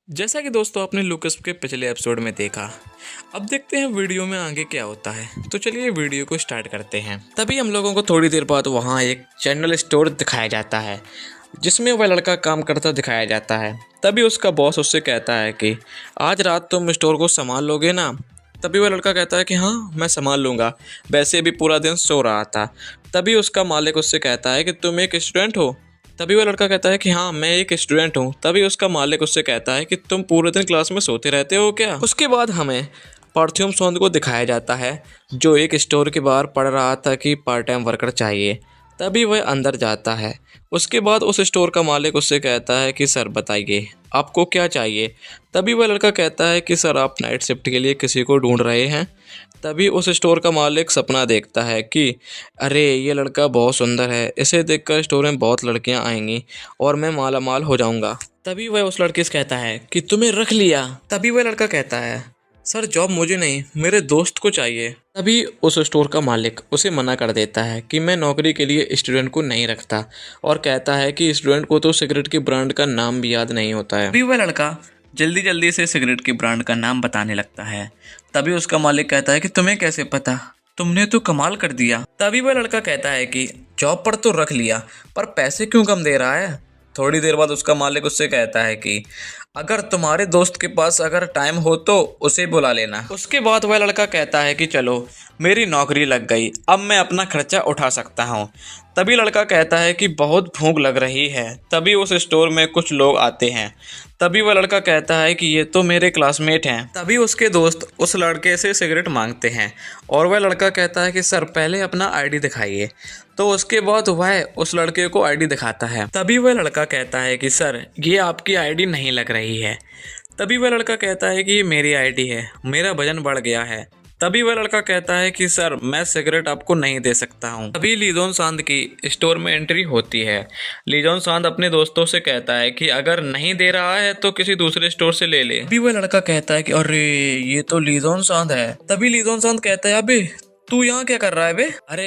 जैसा कि दोस्तों आपने लुकअप के पिछले एपिसोड में देखा, अब देखते हैं वीडियो में आगे क्या होता है। तो चलिए वीडियो को स्टार्ट करते हैं। तभी हम लोगों को थोड़ी देर बाद वहाँ एक जनरल स्टोर दिखाया जाता है जिसमें वह लड़का काम करता दिखाया जाता है। तभी उसका बॉस उससे कहता है कि आज रात तुम स्टोर को संभाल लोगे ना। तभी वह लड़का कहता है कि हाँ मैं संभाल लूँगा, वैसे भी पूरा दिन सो रहा था। तभी उसका मालिक उससे कहता है कि तुम एक स्टूडेंट हो। तभी वह लड़का कहता है कि हाँ मैं एक स्टूडेंट हूँ। तभी उसका मालिक उससे कहता है कि तुम पूरे दिन क्लास में सोते रहते हो क्या। उसके बाद हमें पार्थिव सोंद को दिखाया जाता है जो एक स्टोर के बाहर पढ़ रहा था कि पार्ट टाइम वर्कर चाहिए। तभी वह अंदर जाता है। उसके बाद उस स्टोर का मालिक उससे कहता है कि सर बताइए आपको क्या चाहिए। तभी वह लड़का कहता है कि सर आप नाइट शिफ्ट के लिए किसी को ढूंढ रहे हैं। तभी उस स्टोर का मालिक सपना देखता है कि अरे ये लड़का बहुत सुंदर है, इसे देखकर स्टोर में बहुत लड़कियां आएंगी और मैं माला माल हो जाऊंगा। तभी वह उस लड़के से कहता है कि तुम्हें रख लिया। तभी वह लड़का कहता है सर जॉब मुझे नहीं, मेरे दोस्त को चाहिए। तभी उस स्टोर का मालिक उसे मना कर देता है कि मैं नौकरी के लिए स्टूडेंट को नहीं रखता और कहता है कि स्टूडेंट को तो सिगरेट के ब्रांड का नाम भी याद नहीं होता है। तभी वह लड़का जल्दी जल्दी से सिगरेट के ब्रांड का नाम बताने लगता है। तभी उसका मालिक कहता है कि तुम्हें कैसे पता, तुमने तो कमाल कर दिया। तभी वह लड़का कहता है कि जॉब पर तो रख लिया पर पैसे क्यों कम दे रहा है। थोड़ी देर बाद उसका मालिक उससे कहता है कि अगर तुम्हारे दोस्त के पास अगर टाइम हो तो उसे बुला लेना। उसके बाद वह लड़का कहता है कि चलो मेरी नौकरी लग गई, अब मैं अपना खर्चा उठा सकता हूँ। तभी लड़का कहता है कि बहुत भूख लग रही है। तभी उस स्टोर में कुछ लोग आते हैं। तभी वह लड़का कहता है कि ये तो मेरे क्लासमेट हैं। तभी उसके दोस्त उस लड़के से सिगरेट मांगते हैं और वह लड़का कहता है कि सर पहले अपना आईडी दिखाइए। तो उसके बाद वह उस लड़के को आईडी दिखाता है। तभी वह लड़का कहता है कि सर ये आपकी आईडी नहीं लग रही है। तभी वह लड़का कहता है कि ये मेरी आईडी है, मेरा वजन बढ़ गया है। तभी वह लड़का कहता है कि सर मैं सिगरेट आपको नहीं दे सकता हूँ। तभी लीजोन सांद की स्टोर में एंट्री होती है। लीजोन सांद अपने दोस्तों से कहता है कि अगर नहीं दे रहा है तो किसी दूसरे स्टोर से ले ले। तभी वह लड़का कहता है कि अरे ये तो लीजोन सांद है। तभी लीजोन सांद कहता है अबे तू यहाँ क्या कर रहा है बे, अरे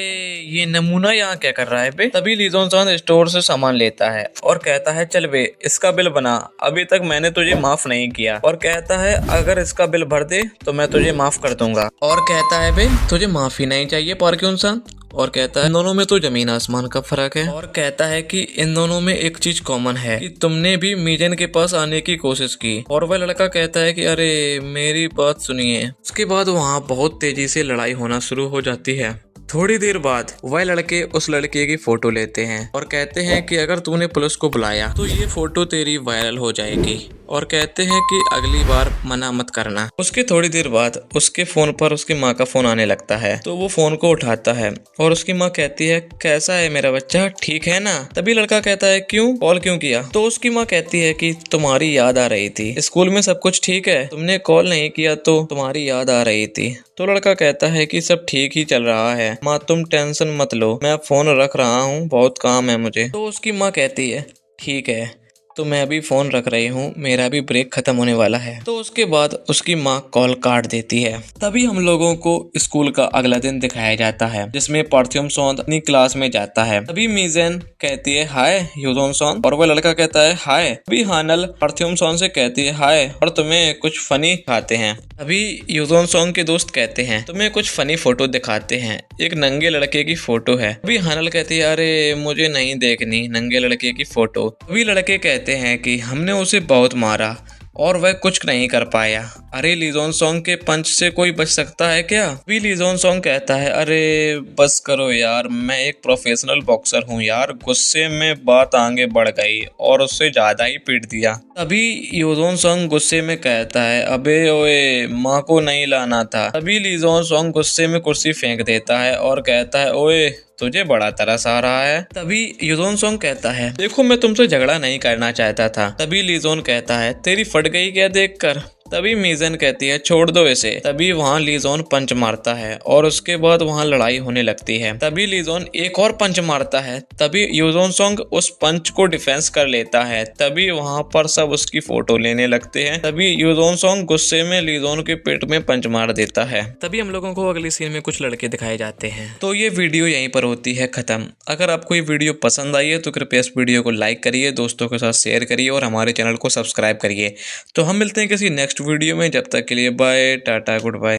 ये नमूना यहाँ क्या कर रहा है बे। तभी लीजोन सांद स्टोर से सामान लेता है और कहता है चल बे इसका बिल बना, अभी तक मैंने तुझे माफ नहीं किया। और कहता है अगर इसका बिल भर दे तो मैं तुझे माफ कर दूंगा। और कहता है बे तुझे माफी नहीं चाहिए पार्थिव सांद। और कहता है इन दोनों में तो जमीन आसमान का फर्क है। और कहता है कि इन दोनों में एक चीज कॉमन है कि तुमने भी मीजन के पास आने की कोशिश की। और वह लड़का कहता है कि अरे मेरी बात सुनिए। उसके बाद वहाँ बहुत तेजी से लड़ाई होना शुरू हो जाती है। थोड़ी देर बाद वह लड़के उस लड़के की फोटो लेते हैं और कहते हैं कि अगर तूने पुलिस को बुलाया तो ये फोटो तेरी वायरल हो जाएगी। और कहते हैं कि अगली बार मना मत करना। उसके थोड़ी देर बाद उसके फोन पर उसकी माँ का फोन आने लगता है तो वो फोन को उठाता है और उसकी माँ कहती है कैसा है मेरा बच्चा, ठीक है ना। तभी लड़का कहता है क्यों, कॉल क्यों किया। तो उसकी माँ कहती है कि तुम्हारी याद आ रही थी, स्कूल में सब कुछ ठीक है, तुमने कॉल नहीं किया तो तुम्हारी याद आ रही थी। तो लड़का कहता है कि सब ठीक ही चल रहा है माँ, तुम टेंशन मत लो, मैं फोन रख रहा हूँ, बहुत काम है मुझे। तो उसकी माँ कहती है ठीक है तो मैं अभी फोन रख रही हूँ, मेरा भी ब्रेक खत्म होने वाला है। तो उसके बाद उसकी माँ कॉल काट देती है। तभी हम लोगों को स्कूल का अगला दिन दिखाया जाता है जिसमें पार्थिव सोंद अपनी क्लास में जाता है। तभी मीजेन कहती है हाय यूजोन सोंद और वह लड़का कहता है हाय। तभी हानल पार्थिव सोंद से कहती है हाय और तुम्हें कुछ फनी खाते हैं। अभी यूजोन सोंग के दोस्त कहते हैं तुम्हें कुछ फनी फोटो दिखाते हैं, एक नंगे लड़के की फोटो है। अभी हानल कहती है अरे मुझे नहीं देखनी नंगे लड़के की फोटो। अभी लड़के कहते हैं कि हमने उसे बहुत मारा और वह कुछ नहीं कर पाया। अरे लीजोन सोंग के पंच से कोई बच सकता है क्या। अभी लीजोन सोंग कहता है अरे बस करो यार, मैं एक प्रोफेशनल बॉक्सर हूँ यार, गुस्से में बात आगे बढ़ गई और उससे ज्यादा ही पीट दिया। तभी लीजोन सोंग गुस्से में कहता है अबे ओए माँ को नहीं लाना था। तभी लीजोन सोंग गुस्से में कुर्सी फेंक देता है और कहता है ओए तुझे बड़ा तरस आ रहा है। तभी यूजोन सोंग कहता है देखो मैं तुमसे झगड़ा नहीं करना चाहता था। तभी लीजोन कहता है तेरी फट गई क्या देखकर। तभी मीजन कहती है छोड़ दो इसे। तभी वहाँ लीजोन पंच मारता है और उसके बाद वहाँ लड़ाई होने लगती है। तभी लीजोन एक और पंच मारता है। तभी यूजोन सोंग उस पंच को डिफेंस कर लेता है। तभी वहाँ पर सब उसकी फोटो लेने लगते हैं। तभी यूजोन सोंग गुस्से में लीजोन के पेट में पंच मार देता है। तभी हम लोगों को अगली सीन में कुछ लड़के दिखाए जाते हैं। तो ये वीडियो यहीं पर होती है खत्म। अगर आपको ये वीडियो पसंद आई है तो कृपया इस वीडियो को लाइक करिए, दोस्तों के साथ शेयर करिए और हमारे चैनल को सब्सक्राइब करिए। तो हम मिलते हैं किसी नेक्स्ट वीडियो में। जब तक के लिए बाय टाटा गुड बाय।